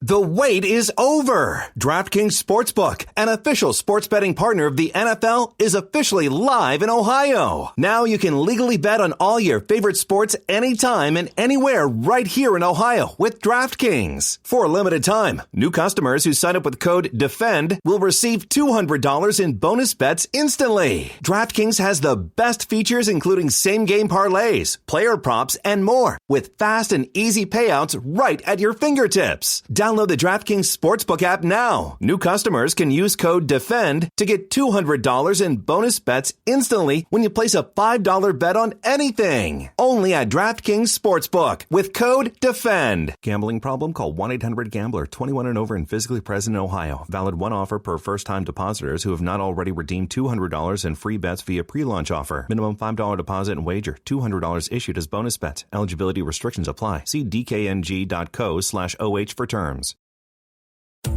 The wait is over. DraftKings Sportsbook, an official sports betting partner of the NFL, is officially live in Ohio. Now you can legally bet on all your favorite sports anytime and anywhere right here in Ohio with DraftKings. For a limited time, new customers who sign up with code DEFEND will receive $200 in bonus bets instantly. DraftKings has the best features including same-game parlays, player props, and more with fast and easy payouts right at your fingertips. Download the DraftKings Sportsbook app now. New customers can use code DEFEND to get $200 in bonus bets instantly when you place a $5 bet on anything. Only at DraftKings Sportsbook with code DEFEND. Gambling problem? Call 1-800-GAMBLER. 21 and over and physically present in Ohio. Valid one offer per first-time depositors who have not already redeemed $200 in free bets via pre-launch offer. Minimum $5 deposit and wager. $200 issued as bonus bets. Eligibility restrictions apply. See dkng.co/OH for terms.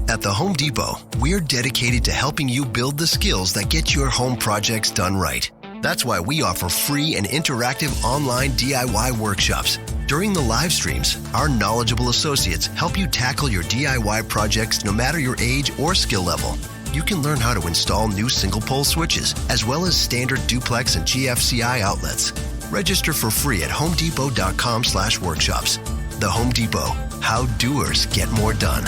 At the Home Depot, we're dedicated to helping you build the skills that get your home projects done right. That's why we offer free and interactive online DIY workshops. During the live streams, our knowledgeable associates help you tackle your DIY projects no matter your age or skill level. You can learn how to install new single-pole switches, as well as standard duplex and GFCI outlets. Register for free at homedepot.com/workshops. The Home Depot, how doers get more done.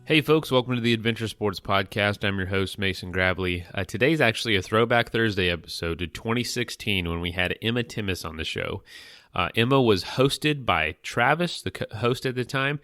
Hey folks, welcome to the Adventure Sports Podcast. I'm your host, Mason Grabley. Today's actually a Throwback Thursday episode to 2016 when we had Emma Timmis on the show. Emma was hosted by Travis, the host at the time,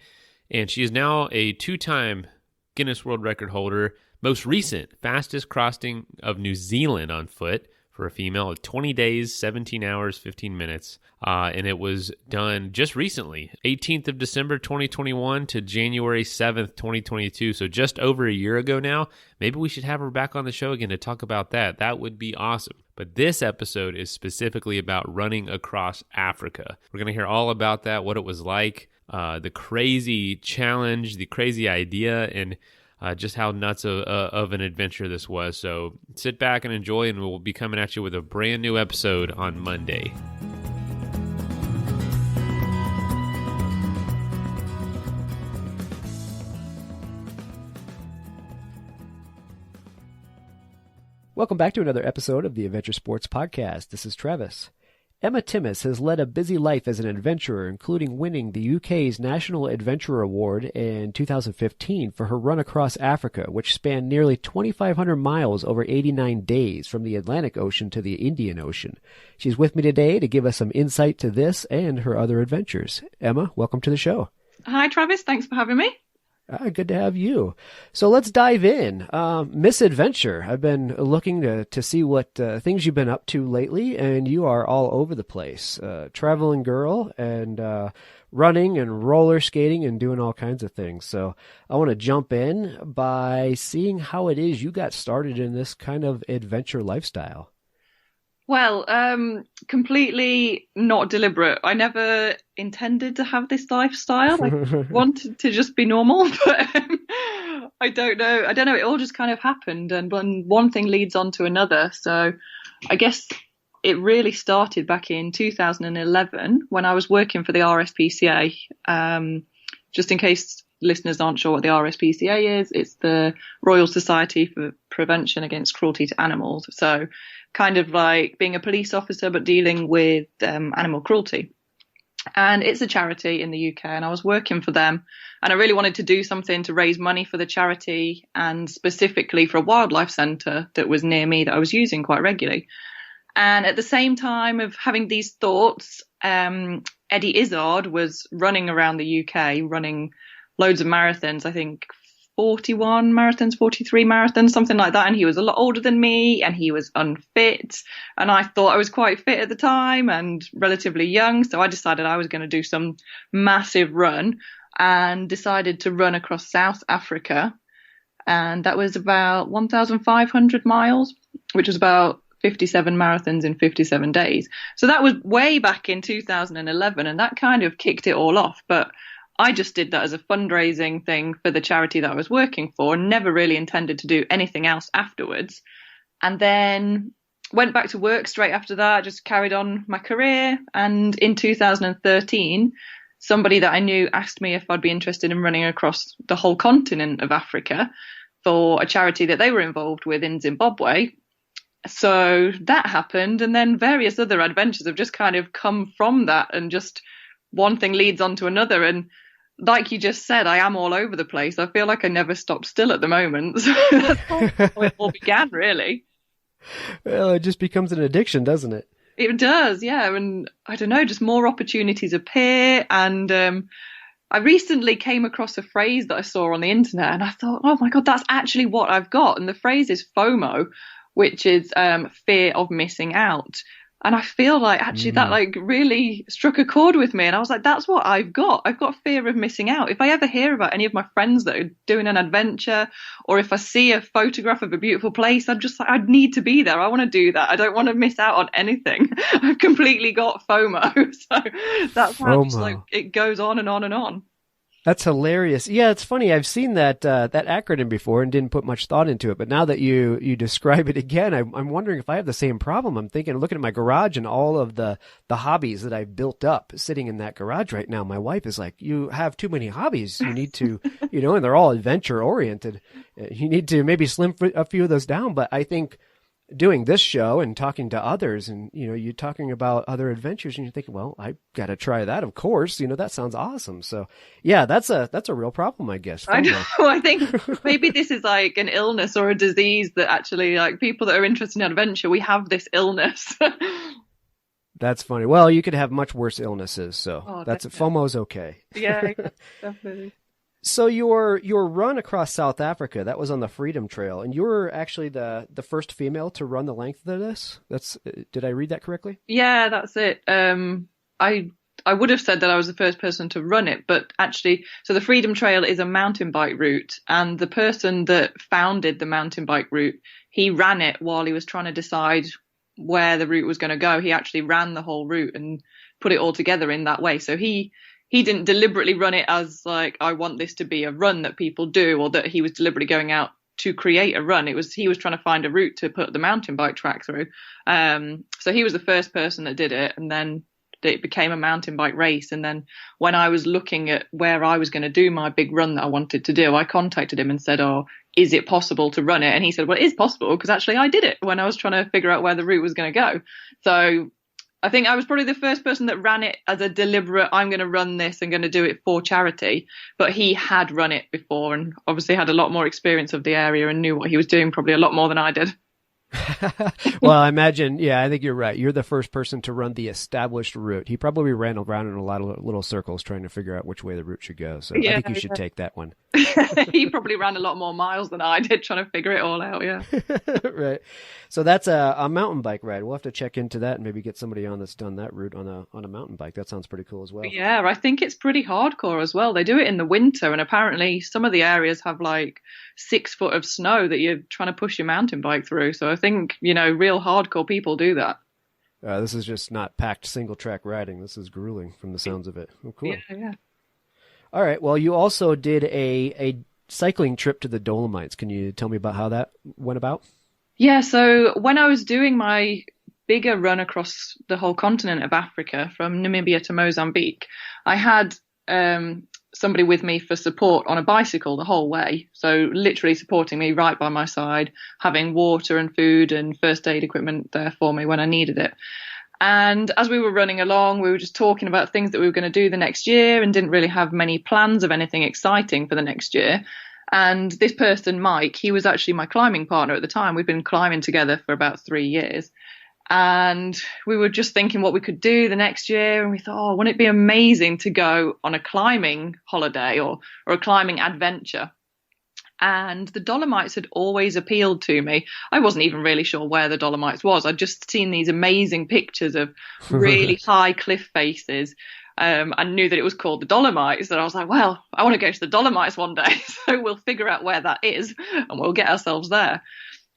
and she is now a two-time Guinness World Record holder, most recent fastest crossing of New Zealand on foot for a female of 20 days, 17 hours, 15 minutes. And it was done just recently, 18th of December, 2021 to January 7th, 2022. So just over a year ago now. Maybe we should have her back on the show again to talk about that. That would be awesome. But this episode is specifically about running across Africa. We're going to hear all about that, what it was like, the crazy challenge, the crazy idea, and just how nuts of an adventure this was. So sit back and enjoy, and we'll be coming at you with a brand new episode on Monday. Welcome back to another episode of the Adventure Sports Podcast. This is Travis. Emma Timmis has led a busy life as an adventurer, including winning the UK's National Adventurer Award in 2015 for her run across Africa, which spanned nearly 2,500 miles over 89 days from the Atlantic Ocean to the Indian Ocean. She's with me today to give us some insight to this and her other adventures. Emma, welcome to the show. Hi, Travis. Thanks for having me. Good to have you. So let's dive in. Misadventure. I've been looking to see what things you've been up to lately, and you are all over the place. Traveling girl and running and roller skating and doing all kinds of things. So I want to jump in by seeing how it is you got started in this kind of adventure lifestyle. Well, completely not deliberate. I never intended to have this lifestyle. I wanted to just be normal, but I don't know. It all just kind of happened, and one thing leads on to another. So I guess it really started back in 2011 when I was working for the RSPCA. Just in case listeners aren't sure what the RSPCA is, it's the Royal Society for Prevention Against Cruelty to Animals. So kind of like being a police officer, but dealing with animal cruelty. And it's a charity in the UK, and I was working for them, and I really wanted to do something to raise money for the charity, and specifically for a wildlife centre that was near me that I was using quite regularly. And at the same time of having these thoughts, Eddie Izzard was running around the UK, running loads of marathons, I think 41 marathons, 43 marathons, something like that. And he was a lot older than me, and he was unfit. And I thought I was quite fit at the time and relatively young. So I decided I was going to do some massive run, and decided to run across South Africa. And that was about 1,500 miles, which was about 57 marathons in 57 days. So that was way back in 2011, and that kind of kicked it all off. But I just did that as a fundraising thing for the charity that I was working for, and never really intended to do anything else afterwards. And then went back to work straight after that, just carried on my career. And in 2013, somebody that I knew asked me if I'd be interested in running across the whole continent of Africa for a charity that they were involved with in Zimbabwe. So that happened, and then various other adventures have just kind of come from that, and just one thing leads on to another. And like you just said, I am all over the place. I feel like I never stopped still at the moment. So that's how it all began, really. Well, it just becomes an addiction, doesn't it? It does, yeah. And I don't know, just more opportunities appear. And I recently came across a phrase that I saw on the internet, and I thought, oh my God, that's actually what I've got. And the phrase is FOMO, which is fear of missing out. And I feel like actually that like really struck a chord with me. And I was like, that's what I've got. I've got fear of missing out. If I ever hear about any of my friends that are doing an adventure, or if I see a photograph of a beautiful place, I'm just like, I'd need to be there. I want to do that. I don't want to miss out on anything. I've completely got FOMO. So that's how just, like, it goes on and on and on. That's hilarious. Yeah, it's funny. I've seen that that acronym before and didn't put much thought into it. But now that you describe it again, I'm wondering if I have the same problem. I'm looking at my garage and all of the hobbies that I've built up sitting in that garage right now. My wife is like, you have too many hobbies. You need to, and they're all adventure oriented. You need to maybe slim a few of those down. But I think doing this show and talking to others, and you talking about other adventures, and you're thinking, well, I got to try that, of course. That sounds awesome. So yeah, that's a real problem, I guess. I know. I think maybe this is like an illness or a disease that actually, like, people that are interested in adventure, we have this illness. That's funny. Well, you could have much worse illnesses, so that's definitely. FOMO's okay. Yeah, definitely. So your run across South Africa, that was on the Freedom Trail, and you were actually the first female to run the length of this. Did I read that correctly? Yeah, that's it. I would have said that I was the first person to run it, but actually, so the Freedom Trail is a mountain bike route, and the person that founded the mountain bike route, he ran it while he was trying to decide where the route was going to go. He actually ran the whole route and put it all together in that way. So he didn't deliberately run it as like, I want this to be a run that people do, or that he was deliberately going out to create a run. He was trying to find a route to put the mountain bike track through. So he was the first person that did it, and then it became a mountain bike race. And then when I was looking at where I was going to do my big run that I wanted to do, I contacted him and said, oh, is it possible to run it? And he said, well, it is possible, because actually I did it when I was trying to figure out where the route was going to go. So I think I was probably the first person that ran it as a deliberate, I'm going to run this and going to do it for charity. But he had run it before, and obviously had a lot more experience of the area and knew what he was doing probably a lot more than I did. Well, I imagine, yeah, I think you're right. You're the first person to run the established route. He probably ran around in a lot of little circles trying to figure out which way the route should go. So yeah, I think you should take that one. He probably ran a lot more miles than I did trying to figure it all out, yeah. Right. So that's a mountain bike ride. We'll have to check into that and maybe get somebody on that's done that route on a mountain bike. That sounds pretty cool as well. Yeah, I think it's pretty hardcore as well. They do it in the winter, and apparently some of the areas have like 6 foot of snow that you're trying to push your mountain bike through. So I think, real hardcore people do that. This is just not packed single track riding. This is grueling from the sounds of it. Oh, cool. Yeah. All right. Well, you also did a cycling trip to the Dolomites. Can you tell me about how that went about? Yeah. So when I was doing my bigger run across the whole continent of Africa from Namibia to Mozambique, I had somebody with me for support on a bicycle the whole way. So literally supporting me right by my side, having water and food and first aid equipment there for me when I needed it. And as we were running along, we were just talking about things that we were going to do the next year, and didn't really have many plans of anything exciting for the next year. And this person, Mike, he was actually my climbing partner at the time. We'd been climbing together for about 3 years. And we were just thinking what we could do the next year. And we thought, wouldn't it be amazing to go on a climbing holiday or a climbing adventure? And the Dolomites had always appealed to me. I wasn't even really sure where the Dolomites was. I'd just seen these amazing pictures of really high cliff faces. I knew that it was called the Dolomites. And I was like, well, I want to go to the Dolomites one day. So we'll figure out where that is and we'll get ourselves there.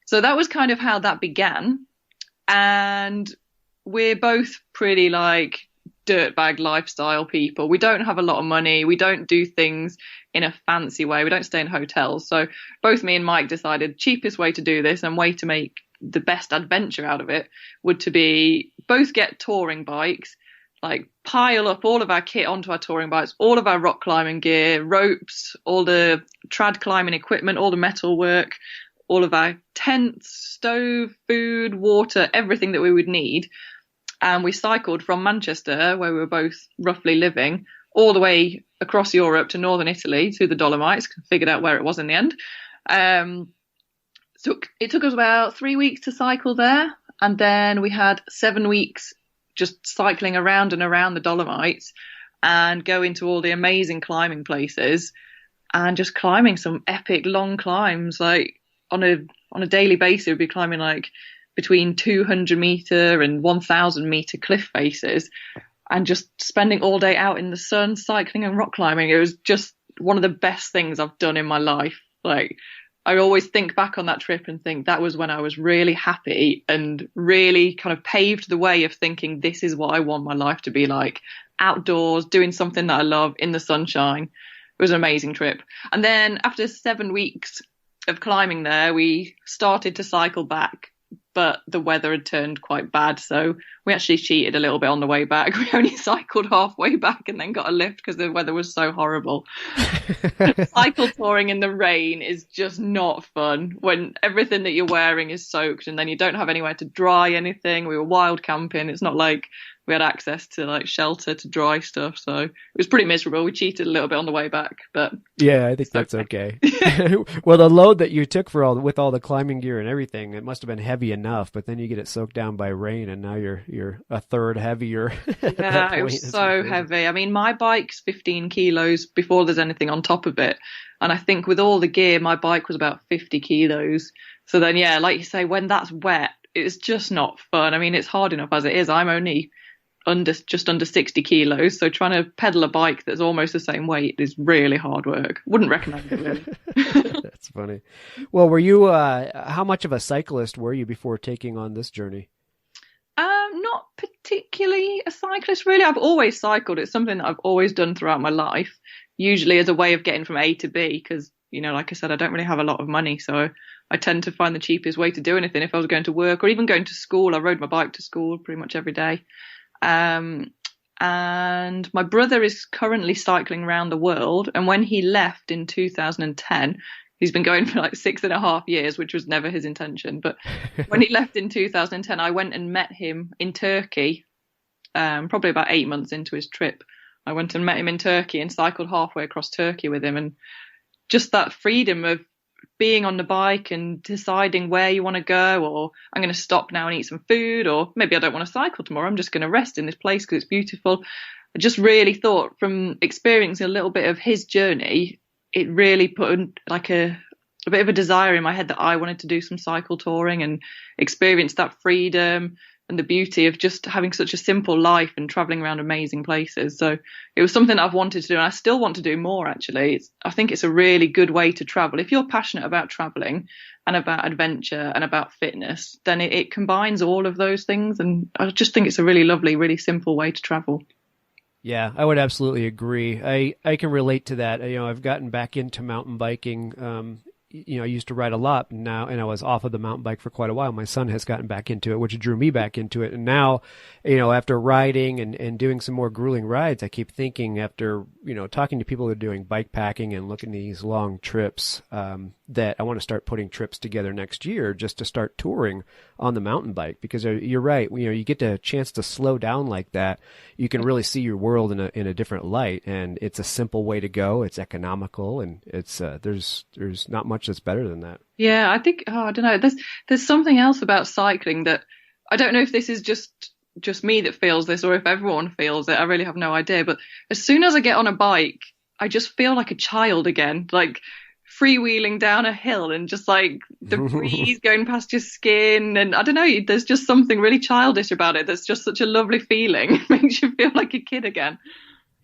So that was kind of how that began. And we're both pretty like dirtbag lifestyle people. We don't have a lot of money. We don't do things in a fancy way. We don't stay in hotels. So both me and Mike decided the cheapest way to do this and way to make the best adventure out of it would to be both get touring bikes, like pile up all of our kit onto our touring bikes, all of our rock climbing gear, ropes, all the trad climbing equipment, all the metal work, all of our tents, stove, food, water, everything that we would need. And we cycled from Manchester, where we were both roughly living, all the way across Europe to northern Italy, to the Dolomites, figured out where it was in the end. So it took us about 3 weeks to cycle there. And then we had 7 weeks just cycling around and around the Dolomites and going to all the amazing climbing places and just climbing some epic long climbs. Like on a daily basis, we'd be climbing like between 200 meter and 1,000 meter cliff faces and just spending all day out in the sun cycling and rock climbing. It was just one of the best things I've done in my life. Like, I always think back on that trip and think that was when I was really happy and really kind of paved the way of thinking this is what I want my life to be like. Outdoors, doing something that I love in the sunshine. It was an amazing trip. And then after 7 weeks of climbing there, we started to cycle back, but the weather had turned quite bad. So we actually cheated a little bit on the way back. We only cycled halfway back and then got a lift because the weather was so horrible. Cycle touring in the rain is just not fun when everything that you're wearing is soaked and then you don't have anywhere to dry anything. We were wild camping. It's not like we had access to like shelter to dry stuff. So it was pretty miserable. We cheated a little bit on the way back, but yeah, I think that's okay. Well, the load that you took with all the climbing gear and everything, it must have been heavy enough, but then you get it soaked down by rain and now you're a third heavier. Yeah, it was so heavy. I mean, my bike's 15 kilos before there's anything on top of it. And I think with all the gear, my bike was about 50 kilos. So then, yeah, like you say, when that's wet, it's just not fun. I mean, it's hard enough as it is. I'm only just under 60 kilos. So trying to pedal a bike that's almost the same weight is really hard work. Wouldn't recommend it, really. That's funny. Well, were you, how much of a cyclist were you before taking on this journey? Not particularly a cyclist, really. I've always cycled. It's something that I've always done throughout my life, usually as a way of getting from A to B, because, you know, like I said, I don't really have a lot of money. So I tend to find the cheapest way to do anything. If I was going to work or even going to school, I rode my bike to school pretty much every day. And my brother is currently cycling around the world. And when he left in 2010, he's been going for like 6.5 years, which was never his intention. But when he left in 2010, I went and met him in Turkey, probably about 8 months into his trip. I went and met him in Turkey and cycled halfway across Turkey with him. And just that freedom of being on the bike and deciding where you want to go, or I'm going to stop now and eat some food, or maybe I don't want to cycle tomorrow. I'm just going to rest in this place because it's beautiful. I just really thought from experiencing a little bit of his journey, it really put like a bit of a desire in my head that I wanted to do some cycle touring and experience that freedom and the beauty of just having such a simple life and traveling around amazing places. So it was something that I've wanted to do, and I still want to do more, actually. I think it's a really good way to travel. If you're passionate about traveling and about adventure and about fitness, then it combines all of those things. And I just think it's a really lovely, really simple way to travel. Yeah, I would absolutely agree. I can relate to that. You know, I've gotten back into mountain biking. You know, I used to ride a lot now, and I was off of the mountain bike for quite a while. My son has gotten back into it, which drew me back into it. And now, you know, after riding and doing some more grueling rides, I keep thinking after, you know, talking to people who are doing bike packing and looking at these long trips, that I want to start putting trips together next year just to start touring on the mountain bike, because you're right. You know, you get a chance to slow down like that. You can really see your world in a different light, and it's a simple way to go. It's economical, and it's, there's not much that's better than that. Yeah, I think, I don't know. There's something else about cycling that I don't know if this is just me that feels this or if everyone feels it. I really have no idea. But as soon as I get on a bike, I just feel like a child again, like freewheeling down a hill and just like the breeze going past your skin. And I don't know, there's just something really childish about it. That's just such a lovely feeling. It makes you feel like a kid again.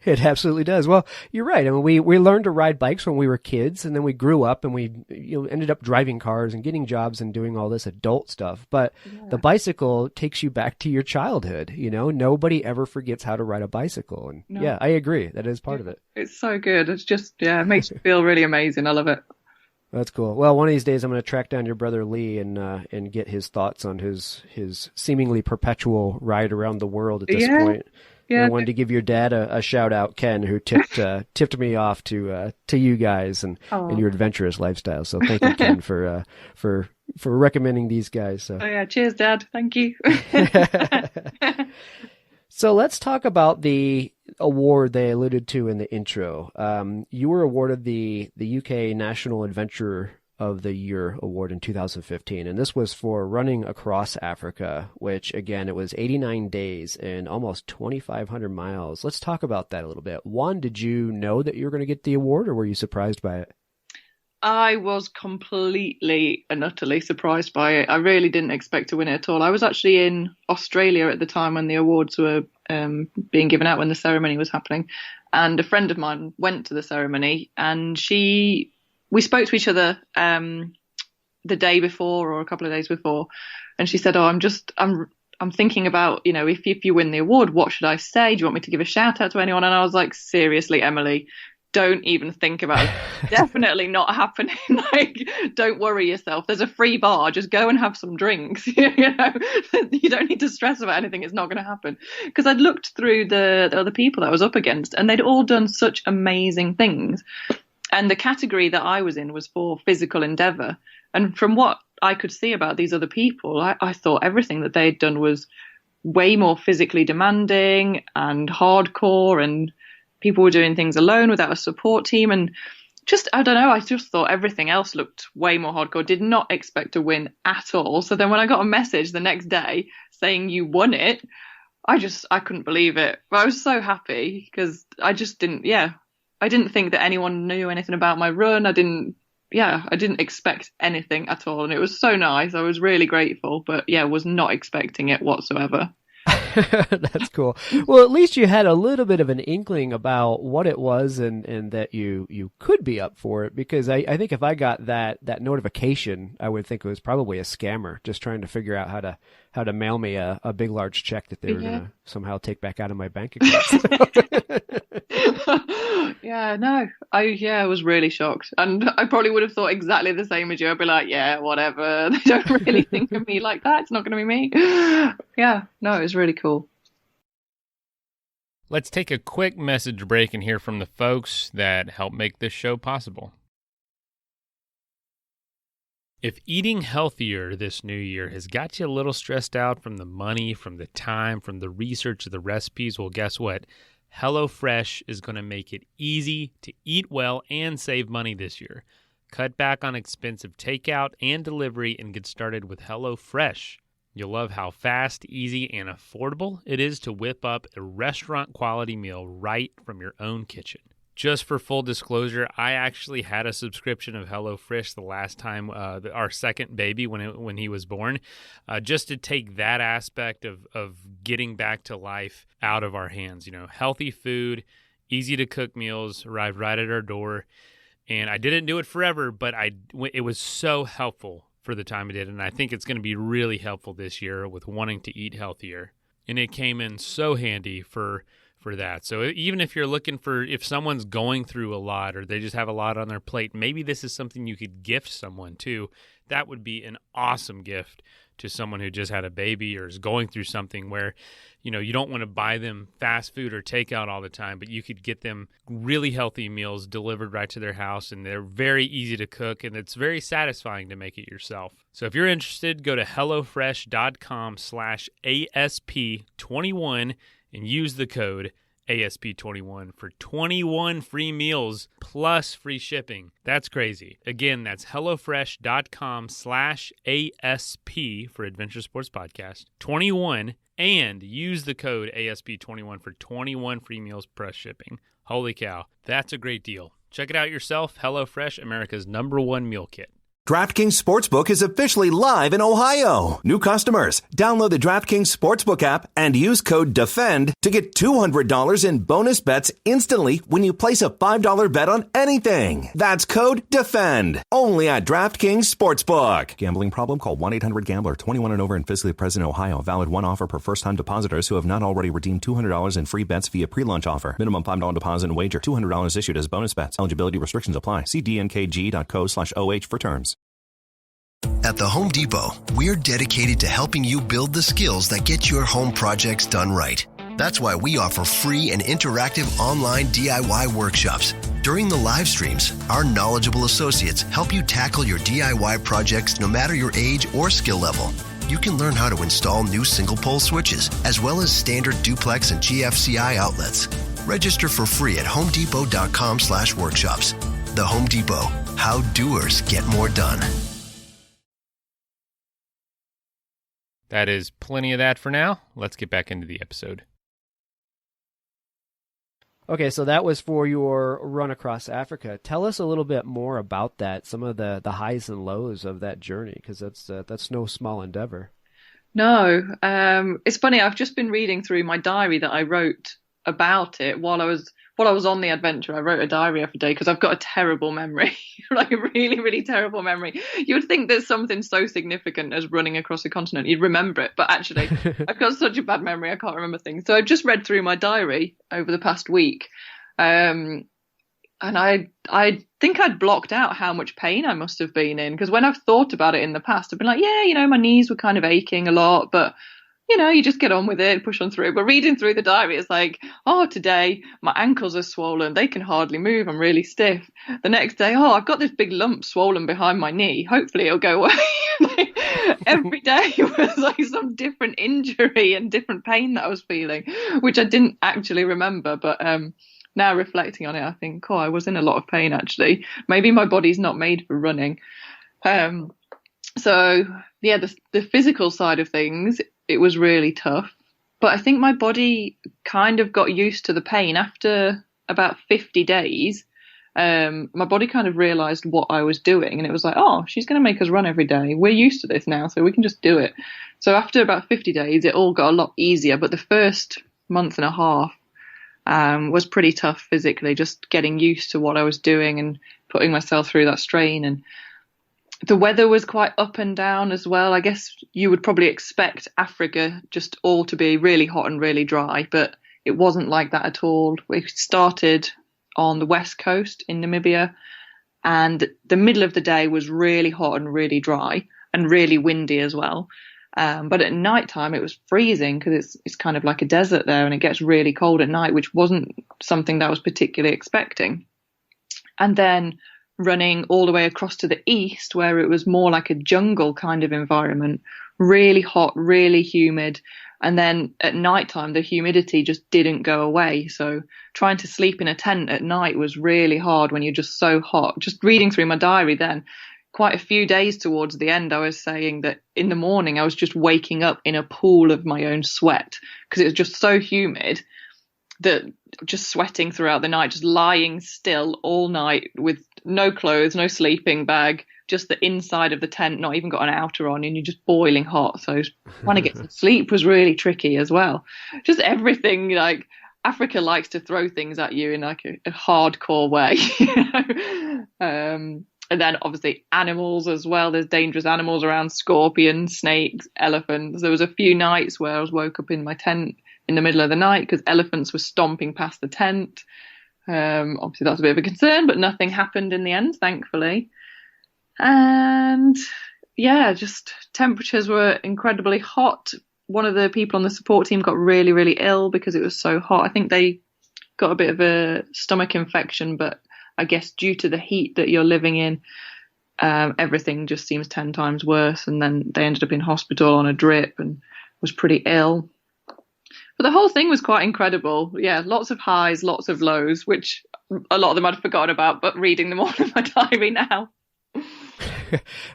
It absolutely does. Well, you're right. I mean, we learned to ride bikes when we were kids, and then we grew up and we ended up driving cars and getting jobs and doing all this adult stuff. But the bicycle takes you back to your childhood. Nobody ever forgets how to ride a bicycle. And yeah, I agree. That is part of it. It's so good. It's just, it makes you feel really amazing. I love it. That's cool. Well, one of these days I'm going to track down your brother Lee and get his thoughts on his seemingly perpetual ride around the world at this point. Yeah, I wanted to give your dad a shout out, Ken, who tipped me off to you guys and your adventurous lifestyle. So thank you, Ken, for recommending these guys. So. Oh yeah, cheers, Dad. Thank you. So let's talk about the award they alluded to in the intro. You were awarded the UK National Adventurer of the Year award in 2015, and this was for running across Africa, which again, it was 89 days and almost 2,500 miles. Let's talk about that a little bit. One, did you know that you were going to get the award, or were you surprised by it? I was completely and utterly surprised by it. I really didn't expect to win it at all. I was actually in Australia at the time when the awards were being given out, when the ceremony was happening, and a friend of mine went to the ceremony, and we spoke to each other the day before or a couple of days before, and she said, I'm thinking about, if you win the award, what should I say? Do you want me to give a shout out to anyone? And I was like, seriously, Emily, don't even think about it. Definitely not happening. Don't worry yourself. There's a free bar. Just go and have some drinks. You don't need to stress about anything. It's not going to happen. Because I'd looked through the other people that I was up against, and they'd all done such amazing things. And the category that I was in was for physical endeavor. And from what I could see about these other people, I thought everything that they'd done was way more physically demanding and hardcore, and people were doing things alone without a support team. And I don't know, I just thought everything else looked way more hardcore. Did not expect to win at all. So then when I got a message the next day saying you won it, I couldn't believe it. But I was so happy because I didn't think that anyone knew anything about my run. I didn't expect anything at all. And it was so nice. I was really grateful, but was not expecting it whatsoever. That's cool. Well, at least you had a little bit of an inkling about what it was and that you could be up for it, because I think if I got that notification, I would think it was probably a scammer just trying to figure out how to mail me a big, large check that they were going to somehow take back out of my bank account. I was really shocked. And I probably would have thought exactly the same as you. I'd be like, yeah, whatever. They don't really think of me like that. It's not going to be me. Yeah, no, it was really cool. Let's take a quick message break and hear from the folks that help make this show possible. If eating healthier this new year has got you a little stressed out from the money, from the time, from the research of the recipes, well, guess what? HelloFresh is going to make it easy to eat well and save money this year. Cut back on expensive takeout and delivery and get started with HelloFresh. You'll love how fast, easy, and affordable it is to whip up a restaurant-quality meal right from your own kitchen. Just for full disclosure, I actually had a subscription of HelloFresh the last time our second baby, when he was born, just to take that aspect of getting back to life out of our hands. Healthy food, easy to cook meals arrived right at our door, and I didn't do it forever, but it was so helpful for the time it did, and I think it's going to be really helpful this year with wanting to eat healthier. And it came in so handy for that. So even if you're looking if someone's going through a lot or they just have a lot on their plate, maybe this is something you could gift someone too. That would be an awesome gift to someone who just had a baby or is going through something where, you don't want to buy them fast food or takeout all the time, but you could get them really healthy meals delivered right to their house, and they're very easy to cook, and it's very satisfying to make it yourself. So if you're interested, go to HelloFresh.com/ASP21 and use the code ASP21 for 21 free meals plus free shipping. That's crazy. Again, that's HelloFresh.com/ASP for Adventure Sports Podcast 21, and use the code ASP21 for 21 free meals plus shipping. Holy cow, that's a great deal. Check it out yourself. HelloFresh, America's #1 meal kit. DraftKings Sportsbook is officially live in Ohio. New customers, download the DraftKings Sportsbook app and use code DEFEND to get $200 in bonus bets instantly when you place a $5 bet on anything. That's code DEFEND, only at DraftKings Sportsbook. Gambling problem? Call 1-800-GAMBLER. 21 and over and physically present in Ohio. Valid one offer per first-time depositors who have not already redeemed $200 in free bets via pre-launch offer. Minimum $5 deposit and wager. $200 issued as bonus bets. Eligibility restrictions apply. See dnkg.co/OH for terms. At the Home Depot, we're dedicated to helping you build the skills that get your home projects done right. That's why we offer free and interactive online DIY workshops. During the live streams, our knowledgeable associates help you tackle your DIY projects no matter your age or skill level. You can learn how to install new single-pole switches, as well as standard duplex and GFCI outlets. Register for free at homedepot.com/workshops. The Home Depot, how doers get more done. That is plenty of that for now. Let's get back into the episode. Okay, so that was for your run across Africa. Tell us a little bit more about that, some of the highs and lows of that journey, because that's no small endeavor. No, it's funny. I've just been reading through my diary that I wrote about it while I was on the adventure. I wrote a diary every day because I've got a terrible memory, like a really, really terrible memory. You would think there's something so significant as running across a continent, you'd remember it, but actually I've got such a bad memory, I can't remember things. So I just read through my diary over the past week, and I think I'd blocked out how much pain I must have been in, because when I've thought about it in the past, I've been like, yeah, my knees were kind of aching a lot, but you just get on with it, push on through. But reading through the diary, it's like, oh, today my ankles are swollen. They can hardly move. I'm really stiff. The next day, oh, I've got this big lump swollen behind my knee. Hopefully it'll go away. Every day was like some different injury and different pain that I was feeling, which I didn't actually remember. But now reflecting on it, I think, I was in a lot of pain, actually. Maybe my body's not made for running. So, yeah, the physical side of things, it was really tough. But I think my body kind of got used to the pain after about 50 days. My body kind of realized what I was doing, and it was like, oh, she's going to make us run every day. We're used to this now, so we can just do it. So after about 50 days, it all got a lot easier. But the first month and a half was pretty tough physically, just getting used to what I was doing and putting myself through that strain. And the weather was quite up and down as well. I guess you would probably expect Africa just all to be really hot and really dry, but it wasn't like that at all. We started on the west coast in Namibia, and the middle of the day was really hot and really dry and really windy as well. But at night time it was freezing, because it's kind of like a desert there, and it gets really cold at night, which wasn't something that I was particularly expecting. And then running all the way across to the east, where it was more like a jungle kind of environment, really hot, really humid. And then at nighttime, the humidity just didn't go away. So trying to sleep in a tent at night was really hard when you're just so hot. Just reading through my diary then, quite a few days towards the end, I was saying that in the morning I was just waking up in a pool of my own sweat, because it was just so humid that just sweating throughout the night, just lying still all night with no clothes, no sleeping bag, just the inside of the tent, not even got an outer on, and you're just boiling hot. So trying to get some sleep was really tricky as well. Just everything, like Africa likes to throw things at you in like a hardcore way. And then obviously animals as well. There's dangerous animals around, scorpions, snakes, elephants. There was a few nights where I was woke up in my tent in the middle of the night because elephants were stomping past the tent. Obviously that's a bit of a concern, but nothing happened in the end, thankfully. And yeah, just temperatures were incredibly hot. One of the people on the support team got really, really ill because it was so hot. I think they got a bit of a stomach infection, but I guess due to the heat that you're living in, everything just seems 10 times worse. And then they ended up in hospital on a drip and was pretty ill. But the whole thing was quite incredible. Yeah, lots of highs, lots of lows, which a lot of them I'd forgotten about, but reading them all in my diary now.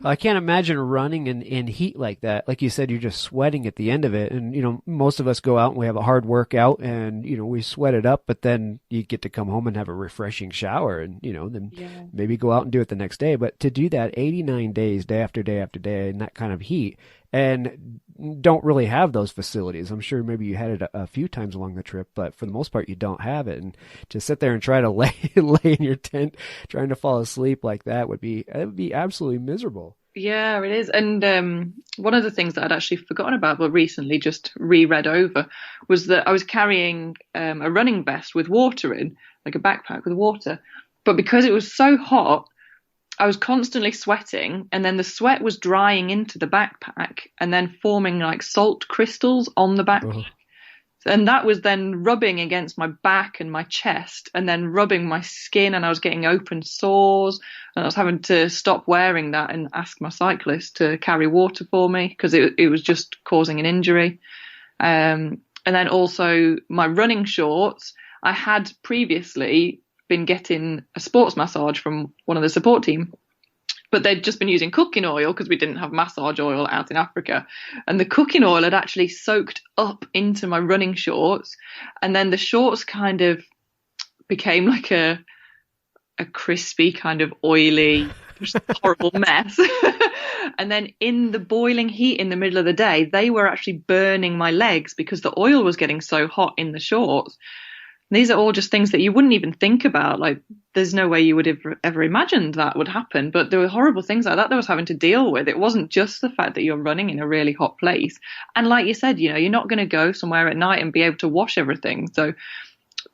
I can't imagine running in heat like that. Like you said, you're just sweating at the end of it. And, most of us go out and we have a hard workout and, we sweat it up, but then you get to come home and have a refreshing shower and, then maybe go out and do it the next day. But to do that 89 days, day after day after day in that kind of heat, and don't really have those facilities. I'm sure maybe you had it a few times along the trip, but for the most part, you don't have it. And to sit there and try to lay in your tent, trying to fall asleep like that would be absolutely miserable. Yeah, it is. And one of the things that I'd actually forgotten about, but recently just reread over, was that I was carrying a running vest with water in, like a backpack with water. But because it was so hot, I was constantly sweating, and then the sweat was drying into the backpack and then forming like salt crystals on the backpack. And that was then rubbing against my back and my chest and then rubbing my skin, and I was getting open sores, and I was having to stop wearing that and ask my cyclist to carry water for me because it was just causing an injury. And then also my running shorts, I had previously been getting a sports massage from one of the support team, but they'd just been using cooking oil because we didn't have massage oil out in Africa. And the cooking oil had actually soaked up into my running shorts. And then the shorts kind of became like a crispy, kind of oily, just horrible mess. And then in the boiling heat in the middle of the day, they were actually burning my legs because the oil was getting so hot in the shorts. These are all just things that you wouldn't even think about. Like, there's no way you would have ever imagined that would happen. But there were horrible things like that I was having to deal with. It wasn't just the fact that you're running in a really hot place. And like you said, you're not going to go somewhere at night and be able to wash everything. So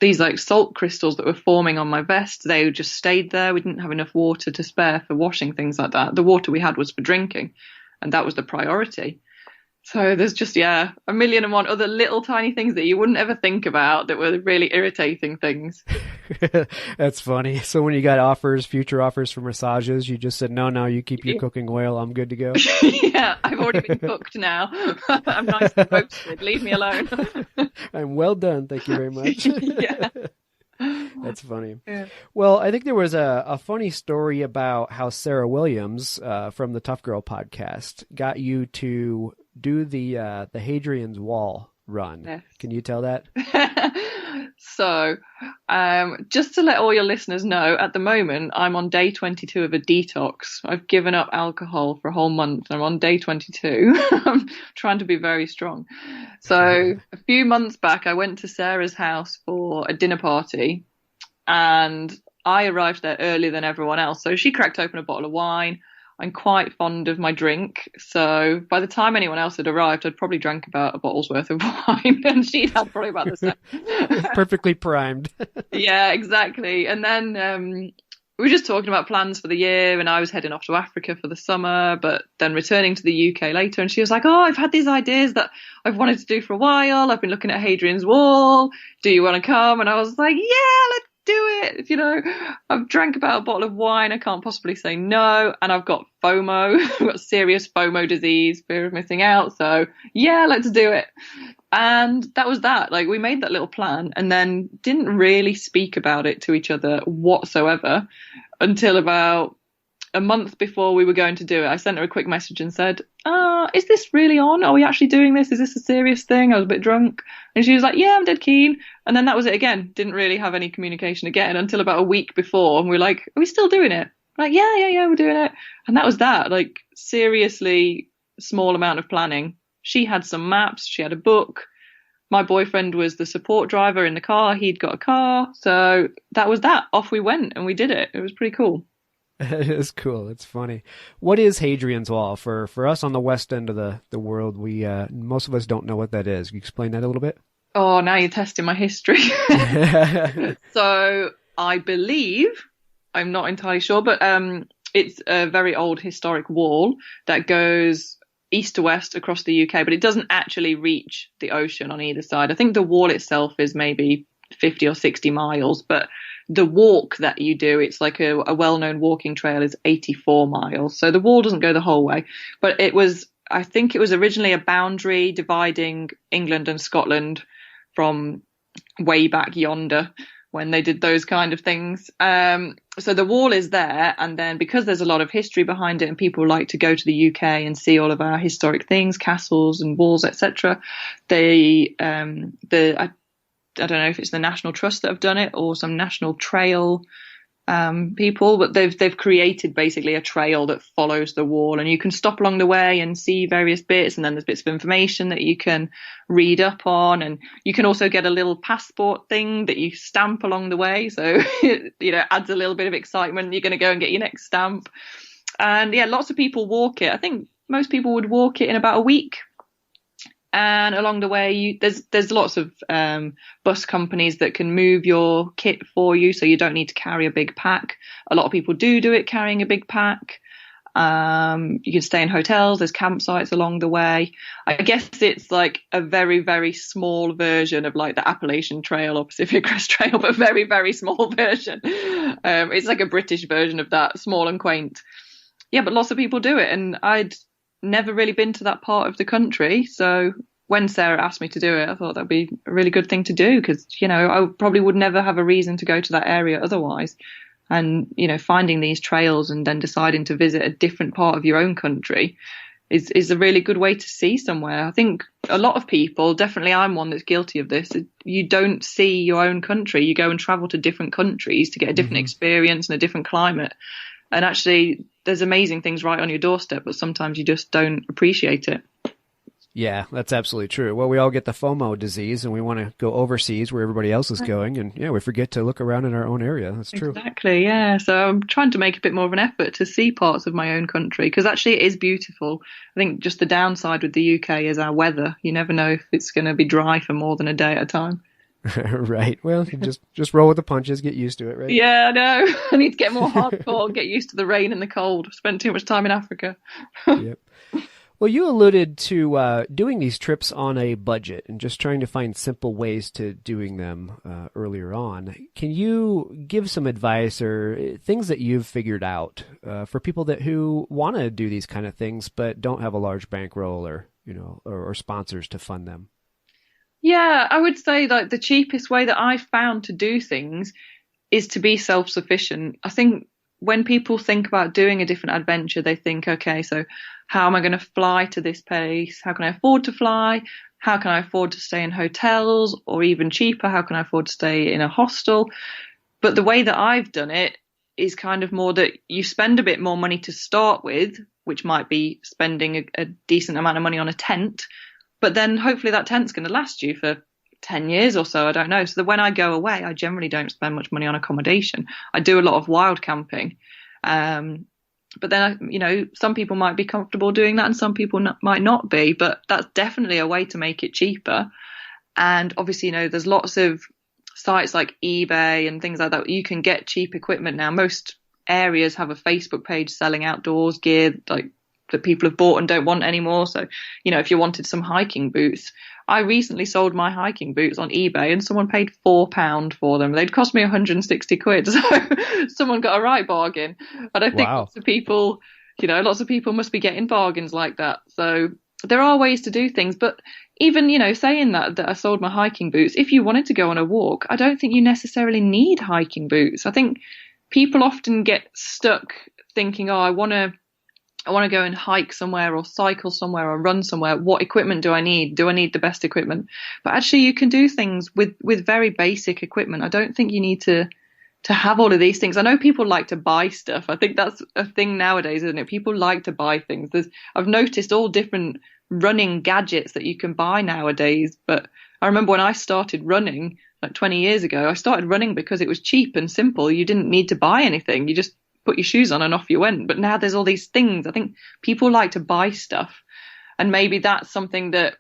these like salt crystals that were forming on my vest, they just stayed there. We didn't have enough water to spare for washing, things like that. The water we had was for drinking, and that was the priority. So there's just, a million and one other little tiny things that you wouldn't ever think about that were really irritating things. That's funny. So when you got future offers for massages, you just said, no, you keep your cooking oil. I'm good to go. Yeah, I've already been cooked now. I'm nice and roasted. Leave me alone. I'm well done. Thank you very much. Yeah. That's funny. Yeah. Well, I think there was a funny story about how Sarah Williams from the Tough Girl podcast got you to do the Hadrian's Wall run. Yes. Can you tell that? So, just to let all your listeners know, at the moment, I'm on day 22 of a detox. I've given up alcohol for a whole month. I'm on day 22. I'm trying to be very strong. So a few months back, I went to Sarah's house for a dinner party, and I arrived there earlier than everyone else. So she cracked open a bottle of wine. I'm quite fond of my drink. So by the time anyone else had arrived, I'd probably drank about a bottle's worth of wine, and she'd had probably about the same. Perfectly primed. Yeah, exactly. And then we were just talking about plans for the year, and I was heading off to Africa for the summer, but then returning to the UK later. And she was like, oh, I've had these ideas that I've wanted to do for a while. I've been looking at Hadrian's Wall. Do you want to come? And I was like, yeah, let's do it. I've drank about a bottle of wine. I can't possibly say no. And I've got FOMO. I've got serious FOMO disease, fear of missing out. So yeah, let's do it. And that was that. Like, we made that little plan and then didn't really speak about it to each other whatsoever until about a month before we were going to do it. I sent her a quick message and said, is this really on? Are we actually doing this? Is this a serious thing? I was a bit drunk. And she was like, yeah, I'm dead keen. And then that was it again. Didn't really have any communication again until about a week before. And we were like, are we still doing it? Like, yeah, we're doing it. And that was that. Like, seriously small amount of planning. She had some maps. She had a book. My boyfriend was the support driver in the car. He'd got a car. So that was that. Off we went and we did it. It was pretty cool. It is cool. It's funny. What is Hadrian's Wall? For us on the west end of the world, we most of us don't know what that is. Can you explain that a little bit? Oh, now you're testing my history. So I believe, I'm not entirely sure, but it's a very old historic wall that goes east to west across the UK, but it doesn't actually reach the ocean on either side. I think the wall itself is maybe 50 or 60 miles, but the walk that you do, it's like a well-known walking trail, is 84 miles. So the wall doesn't go the whole way, but I think it was originally a boundary dividing England and Scotland from way back yonder. when they did those kind of things. So the wall is there, and then because there's a lot of history behind it and people like to go to the UK and see all of our historic things, castles and walls, etc., I don't know if it's the National Trust that have done it or some national trail people, but they've created basically a trail that follows the wall, and you can stop along the way and see various bits, and then there's bits of information that you can read up on, and you can also get a little passport thing that you stamp along the way, so it adds a little bit of excitement. You're going to go and get your next stamp, and lots of people walk it. I think most people would walk it in about a week. And along the way, there's lots of bus companies that can move your kit for you, so you don't need to carry a big pack. A lot of people do it carrying a big pack. You can stay in hotels. There's campsites along the way. I guess it's like a very, very small version of like the Appalachian Trail or Pacific Crest Trail, but very, very small version. It's like a British version of that, small and quaint. Yeah, but lots of people do it, and I'd never really been to that part of the country, so when Sarah asked me to do it, I thought that'd be a really good thing to do, because I probably would never have a reason to go to that area otherwise. And finding these trails and then deciding to visit a different part of your own country is a really good way to see somewhere. I think a lot of people, definitely I'm one that's guilty of this, you don't see your own country. You go and travel to different countries to get a different experience and a different climate. And actually, there's amazing things right on your doorstep, but sometimes you just don't appreciate it. Yeah, that's absolutely true. Well, we all get the FOMO disease, and we want to go overseas where everybody else is going, and we forget to look around in our own area. That's true. Exactly, yeah. So I'm trying to make a bit more of an effort to see parts of my own country, because actually it is beautiful. I think just the downside with the UK is our weather. You never know if it's going to be dry for more than a day at a time. Right. Well, you just roll with the punches, get used to it, right? Yeah, I know. I need to get more hardcore, get used to the rain and the cold. Spent too much time in Africa. Yep. Well, you alluded to doing these trips on a budget and just trying to find simple ways to doing them earlier on. Can you give some advice or things that you've figured out for people who want to do these kind of things but don't have a large bankroll or sponsors to fund them? Yeah, I would say like the cheapest way that I've found to do things is to be self-sufficient. I think when people think about doing a different adventure, they think, okay, so how am I going to fly to this place? How can I afford to fly? How can I afford to stay in hotels? Or even cheaper, how can I afford to stay in a hostel? But the way that I've done it is kind of more that you spend a bit more money to start with, which might be spending a decent amount of money on a tent. But then hopefully that tent's going to last you for 10 years or so. I don't know. So that when I go away, I generally don't spend much money on accommodation. I do a lot of wild camping. But then, some people might be comfortable doing that and some people might not be. But that's definitely a way to make it cheaper. And obviously, there's lots of sites like eBay and things like that. You can get cheap equipment now. Most areas have a Facebook page selling outdoors gear, like that people have bought and don't want anymore. So, if you wanted some hiking boots, I recently sold my hiking boots on eBay and someone paid £4 for them. They'd cost me 160 quid. So someone got a right bargain. And I think lots of people must be getting bargains like that. So there are ways to do things. But even, saying that I sold my hiking boots, if you wanted to go on a walk, I don't think you necessarily need hiking boots. I think people often get stuck thinking, I want to go and hike somewhere or cycle somewhere or run somewhere. What equipment do I need? Do I need the best equipment? But actually you can do things with very basic equipment. I don't think you need to have all of these things. I know people like to buy stuff. I think that's a thing nowadays, isn't it? People like to buy things. I've noticed all different running gadgets that you can buy nowadays. But I remember when I started running like 20 years ago, I started running because it was cheap and simple. You didn't need to buy anything. You just put your shoes on and off you went. But now there's all these things. I think people like to buy stuff, and maybe that's something that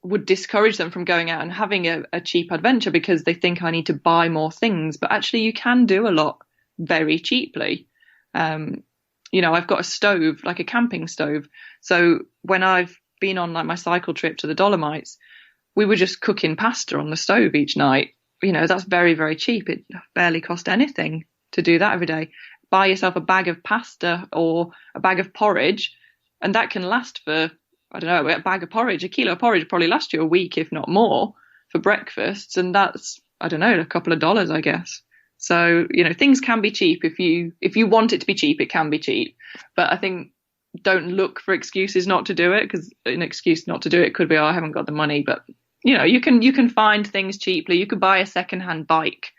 would discourage them from going out and having a cheap adventure because they think I need to buy more things. But actually you can do a lot very cheaply. I've got a stove, like a camping stove. So when I've been on like my cycle trip to the Dolomites, we were just cooking pasta on the stove each night. That's very, very cheap. It barely cost anything to do that every day. Buy yourself a bag of pasta or a bag of porridge, and that can last for, I don't know, a kilo of porridge probably lasts you a week, if not more, for breakfasts. And that's I don't know, a couple of dollars, I guess. So, things can be cheap. If you want it to be cheap, it can be cheap. But I think don't look for excuses not to do it, because an excuse not to do it could be, oh, I haven't got the money. But, you can find things cheaply. You could buy a secondhand bike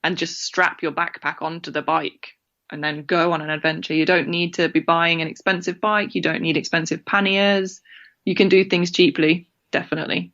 and just strap your backpack onto the bike and then go on an adventure. You don't need to be buying an expensive bike. You don't need expensive panniers. You can do things cheaply, definitely.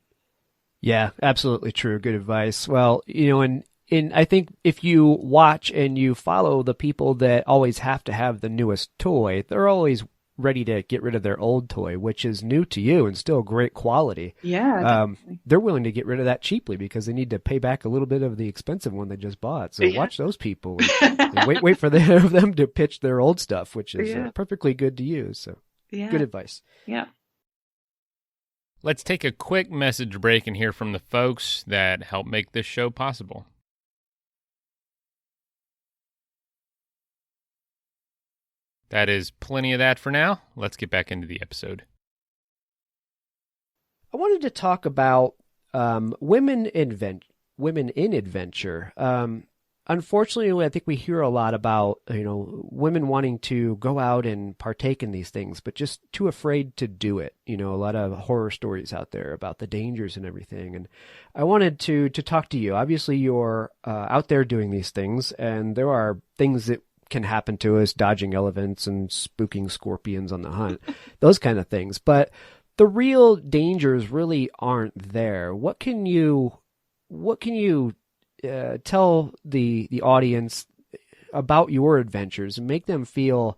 Yeah, absolutely true. Good advice. Well, and I think if you watch and you follow the people that always have to have the newest toy, they're always ready to get rid of their old toy, which is new to you and still great quality. Yeah. They're willing to get rid of that cheaply because they need to pay back a little bit of the expensive one they just bought. So watch those people and wait for them to pitch their old stuff, which is perfectly good to use. So good advice. Yeah. Let's take a quick message break and hear from the folks that help make this show possible. That is plenty of that for now. Let's get back into the episode. I wanted to talk about women in adventure. Unfortunately, I think we hear a lot about women wanting to go out and partake in these things, but just too afraid to do it. A lot of horror stories out there about the dangers and everything. And I wanted to talk to you. Obviously, you're out there doing these things, and there are things that can happen to us, dodging elephants and spooking scorpions on the hunt, those kind of things. But the real dangers really aren't there. What can you tell the audience about your adventures and make them feel,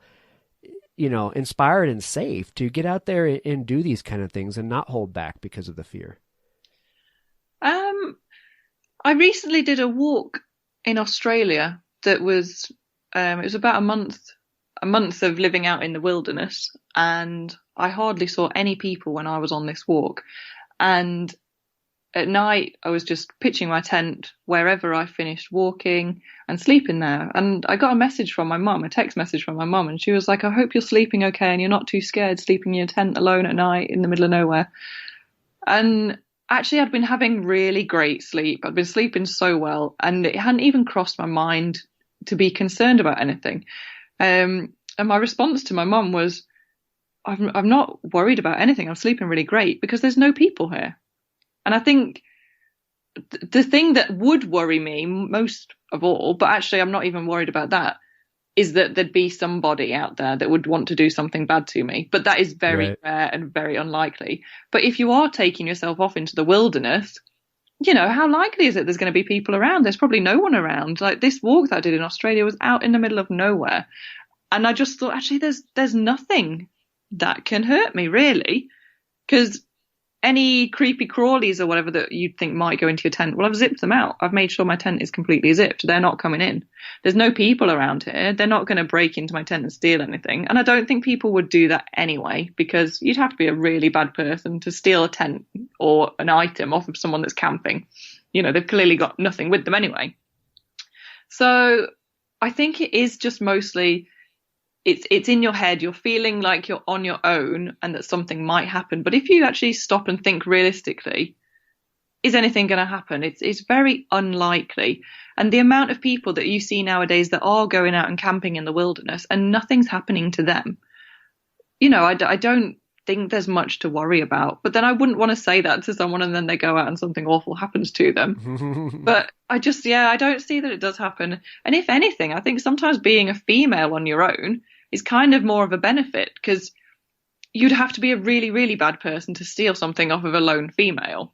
inspired and safe to get out there and do these kind of things and not hold back because of the fear? I recently did a walk in Australia that was, it was about a month of living out in the wilderness, and I hardly saw any people when I was on this walk. And at night, I was just pitching my tent wherever I finished walking and sleeping there. And I got a message from my mum, a text message from my mum, and she was like, I hope you're sleeping okay and you're not too scared sleeping in your tent alone at night in the middle of nowhere. And actually, I'd been having really great sleep. I'd been sleeping so well, and it hadn't even crossed my mind to be concerned about anything. And my response to my mum was, I'm not worried about anything. I'm sleeping really great because there's no people here. And I think the thing that would worry me most of all, but actually I'm not even worried about that, is that there'd be somebody out there that would want to do something bad to me. But that is very rare and very unlikely. But if you are taking yourself off into the wilderness, how likely is it there's going to be people around? There's probably no one around. Like this walk that I did in Australia was out in the middle of nowhere. And I just thought, actually, there's nothing that can hurt me, really. Because any creepy crawlies or whatever that you'd think might go into your tent, well, I've zipped them out. I've made sure my tent is completely zipped. They're not coming in. There's no people around here. They're not going to break into my tent and steal anything. And I don't think people would do that anyway, because you'd have to be a really bad person to steal a tent or an item off of someone that's camping. They've clearly got nothing with them anyway. So I think it is just mostly it's in your head. You're feeling like you're on your own and that something might happen. But if you actually stop and think realistically, is anything going to happen? It's very unlikely. And the amount of people that you see nowadays that are going out and camping in the wilderness and nothing's happening to them, I don't think there's much to worry about. But then I wouldn't want to say that to someone and then they go out and something awful happens to them. But I don't see that it does happen. And if anything, I think sometimes being a female on your own is kind of more of a benefit, because you'd have to be a really, really bad person to steal something off of a lone female,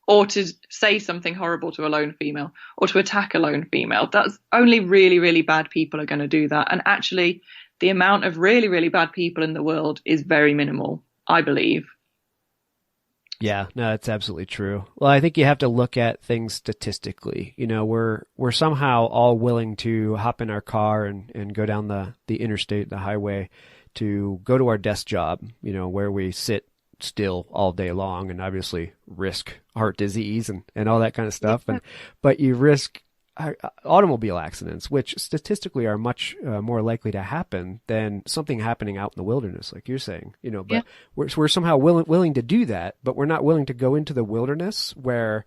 or to say something horrible to a lone female, or to attack a lone female. That's only really, really bad people are going to do that. And actually, the amount of really, really bad people in the world is very minimal, I believe. Yeah, no, that's absolutely true. Well, I think you have to look at things statistically. We're somehow all willing to hop in our car and go down the interstate, the highway, to go to our desk job, where we sit still all day long and obviously risk heart disease and all that kind of stuff. But you risk automobile accidents, which statistically are much more likely to happen than something happening out in the wilderness, like you're saying. But we're somehow willing to do that, but we're not willing to go into the wilderness where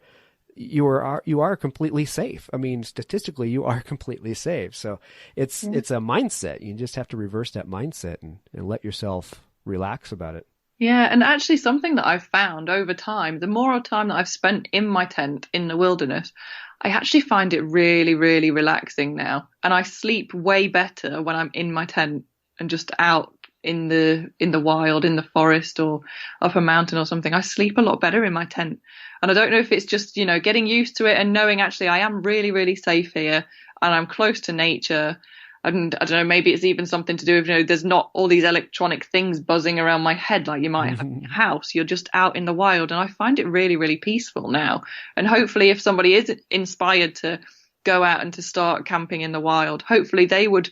you are completely safe. I mean, statistically, you are completely safe. So it's a mindset. You just have to reverse that mindset and let yourself relax about it. Yeah, and actually something that I've found over time, the more time that I've spent in my tent in the wilderness, I actually find it really, really relaxing now. And I sleep way better when I'm in my tent and just out in the wild, in the forest or up a mountain or something. I sleep a lot better in my tent. And I don't know if it's just, getting used to it and knowing actually I am really, really safe here and I'm close to nature. And I don't know, maybe it's even something to do with, there's not all these electronic things buzzing around my head like you might have in your house. You're just out in the wild. And I find it really, really peaceful now. And hopefully if somebody is inspired to go out and to start camping in the wild, hopefully they would,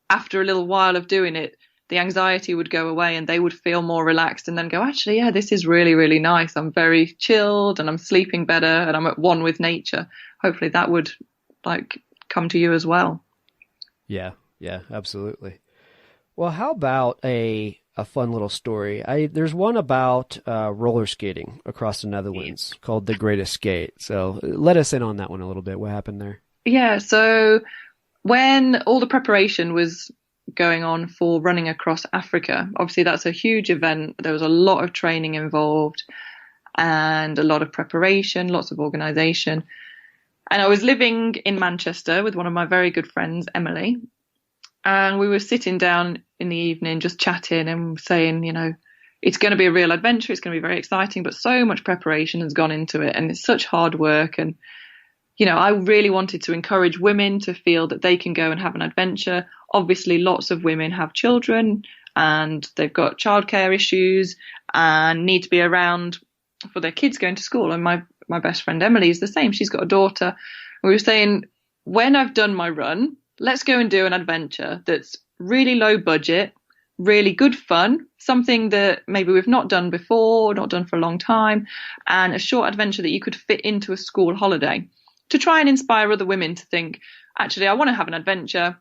after a little while of doing it, the anxiety would go away and they would feel more relaxed and then go, actually, yeah, this is really, really nice. I'm very chilled and I'm sleeping better and I'm at one with nature. Hopefully that would come to you as well. Yeah, absolutely. Well, how about a fun little story? There's one about roller skating across the Netherlands called The Great Escape. So let us in on that one a little bit. What happened there? Yeah, so when all the preparation was going on for running across Africa, obviously that's a huge event. There was a lot of training involved and a lot of preparation, lots of organisation. And I was living in Manchester with one of my very good friends, Emily, and we were sitting down in the evening just chatting and saying, it's going to be a real adventure. It's going to be very exciting, but so much preparation has gone into it and it's such hard work. And, I really wanted to encourage women to feel that they can go and have an adventure. Obviously, lots of women have children and they've got childcare issues and need to be around for their kids going to school. And my best friend Emily is the same. She's got a daughter. We were saying, when I've done my run, let's go and do an adventure that's really low budget, really good fun, something that maybe we've not done before, not done for a long time, and a short adventure that you could fit into a school holiday to try and inspire other women to think, actually, I want to have an adventure.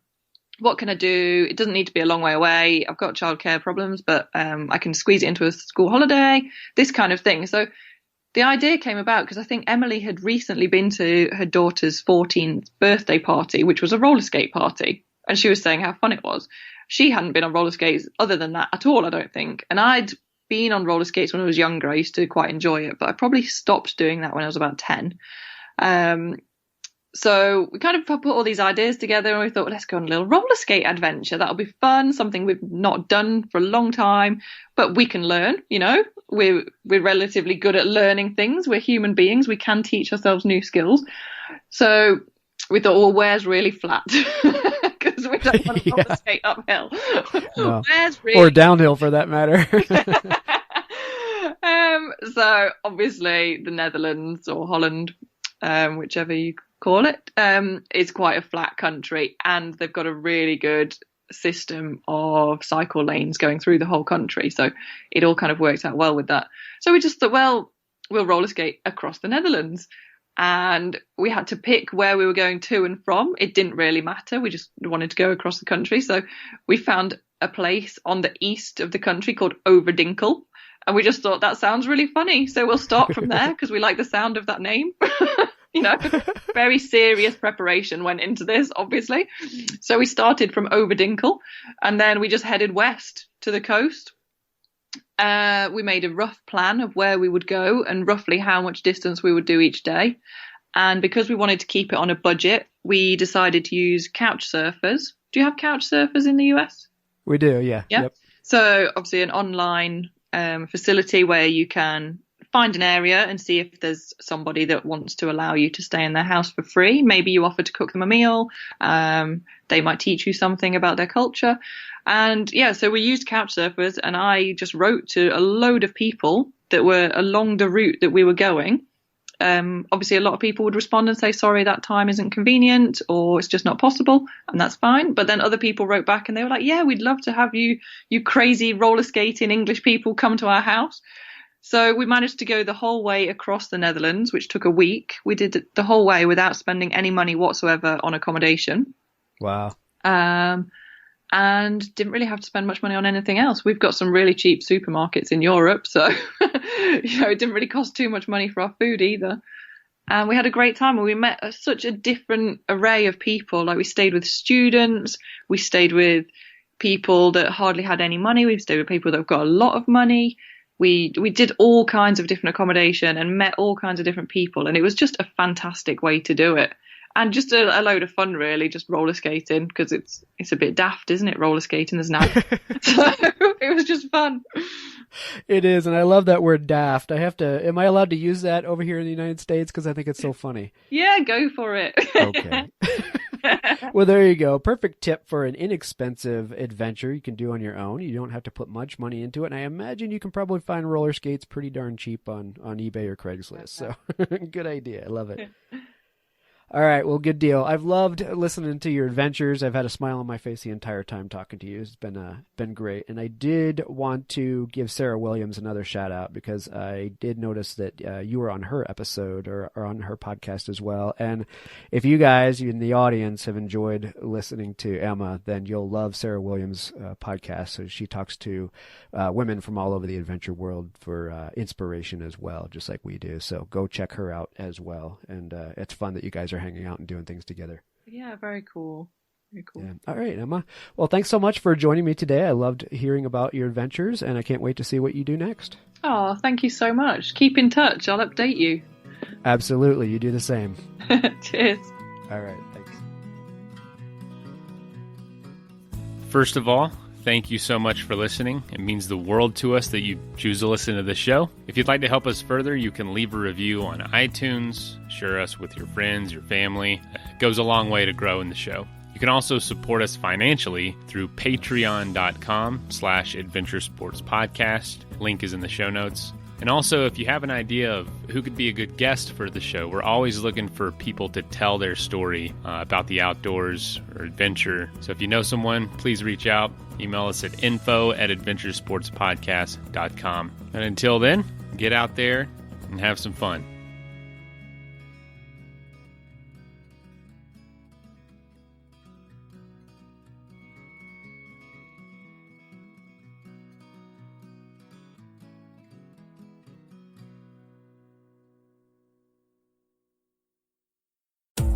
What can I do? It doesn't need to be a long way away. I've got childcare problems, but I can squeeze it into a school holiday, this kind of thing. So the idea came about because I think Emily had recently been to her daughter's 14th birthday party, which was a roller skate party. And she was saying how fun it was. She hadn't been on roller skates other than that at all, I don't think. And I'd been on roller skates when I was younger. I used to quite enjoy it, but I probably stopped doing that when I was about 10. So we kind of put all these ideas together and we thought, well, let's go on a little roller skate adventure. That'll be fun, something we've not done for a long time, but we can learn, we're relatively good at learning things. We're human beings. We can teach ourselves new skills. So we thought, well, where's really flat? Because we don't want to roller skate uphill. No. Where's really or downhill for that matter. So obviously the Netherlands or Holland, whichever you call it, is quite a flat country and they've got a really good system of cycle lanes going through the whole country. So it all kind of works out well with that. So we just thought, well, we'll roller skate across the Netherlands. And we had to pick where we were going to and from. It didn't really matter. We just wanted to go across the country. So we found a place on the east of the country called Overdinkel. And we just thought that sounds really funny. So we'll start from there because we like the sound of that name. Very serious preparation went into this, obviously. So we started from Overdinkel and then we just headed west to the coast. We made a rough plan of where we would go and roughly how much distance we would do each day. And because we wanted to keep it on a budget, we decided to use couch surfers. Do you have couch surfers in the US? We do, yeah. Yep. So obviously an online facility where you can find an area and see if there's somebody that wants to allow you to stay in their house for free. Maybe you offer to cook them a meal. They might teach you something about their culture. And yeah, so we used couch surfers and I just wrote to a load of people that were along the route that we were going. Obviously a lot of people would respond and say, sorry, that time isn't convenient or it's just not possible. And that's fine. But then other people wrote back and they were like, yeah, we'd love to have you crazy roller skating English people come to our house. So we managed to go the whole way across the Netherlands, which took a week. We did it the whole way without spending any money whatsoever on accommodation. Wow. And didn't really have to spend much money on anything else. We've got some really cheap supermarkets in Europe, so it didn't really cost too much money for our food either. And we had a great time, and we met such a different array of people. Like, we stayed with students, we stayed with people that hardly had any money, we stayed with people that have got a lot of money. We did all kinds of different accommodation and met all kinds of different people, and it was just a fantastic way to do it. And just a load of fun, really, just roller skating, because it's a bit daft, isn't it, roller skating as an act. So it was just fun. It is, and I love that word daft. Am I allowed to use that over here in the United States? Because I think it's so funny. Yeah, go for it. Okay. Well, there you go. Perfect tip for an inexpensive adventure you can do on your own. You don't have to put much money into it. And I imagine you can probably find roller skates pretty darn cheap on eBay or Craigslist. So good idea. I love it. All right. Well, good deal. I've loved listening to your adventures. I've had a smile on my face the entire time talking to you. It's been great. And I did want to give Sarah Williams another shout out, because I did notice that you were on her episode or on her podcast as well. And if you guys in the audience have enjoyed listening to Emma, then you'll love Sarah Williams' podcast. So she talks to women from all over the adventure world for inspiration as well, just like we do. So go check her out as well. And it's fun that you guys are hanging out and doing things together. Yeah, very cool. Very cool. Yeah. All right, Emma. Well, thanks so much for joining me today. I loved hearing about your adventures, and I can't wait to see what you do next. Oh, thank you so much. Keep in touch. I'll update you. Absolutely. You do the same. Cheers. All right. Thanks. First of all, thank you so much for listening. It means the world to us that you choose to listen to the show. If you'd like to help us further, you can leave a review on iTunes, share us with your friends, your family. It goes a long way to growing the show. You can also support us financially through patreon.com/adventuresportspodcast. Link is in the show notes. And also, if you have an idea of who could be a good guest for the show, we're always looking for people to tell their story about the outdoors or adventure. So if you know someone, please reach out. Email us at info@adventuresportspodcast.com. And until then, get out there and have some fun.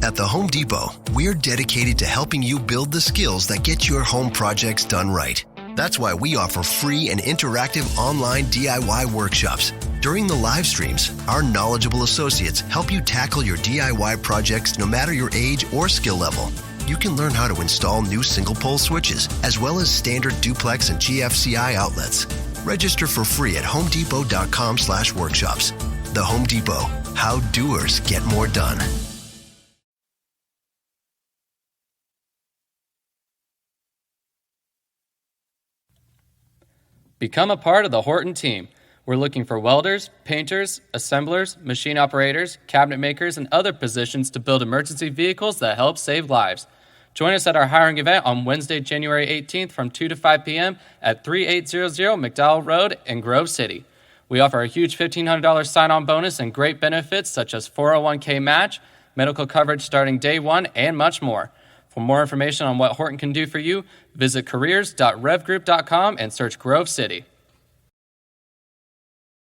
At the Home Depot, we're dedicated to helping you build the skills that get your home projects done right. That's why we offer free and interactive online DIY workshops. During the live streams, our knowledgeable associates help you tackle your DIY projects no matter your age or skill level. You can learn how to install new single-pole switches, as well as standard duplex and GFCI outlets. Register for free at homedepot.com/workshops. The Home Depot, how doers get more done. Become a part of the Horton team. We're looking for welders, painters, assemblers, machine operators, cabinet makers, and other positions to build emergency vehicles that help save lives. Join us at our hiring event on Wednesday, January 18th from 2 to 5 p.m. at 3800 McDowell Road in Grove City. We offer a huge $1,500 sign-on bonus and great benefits such as 401k match, medical coverage starting day one, and much more. For more information on what Horton can do for you, visit careers.revgroup.com and search Grove City.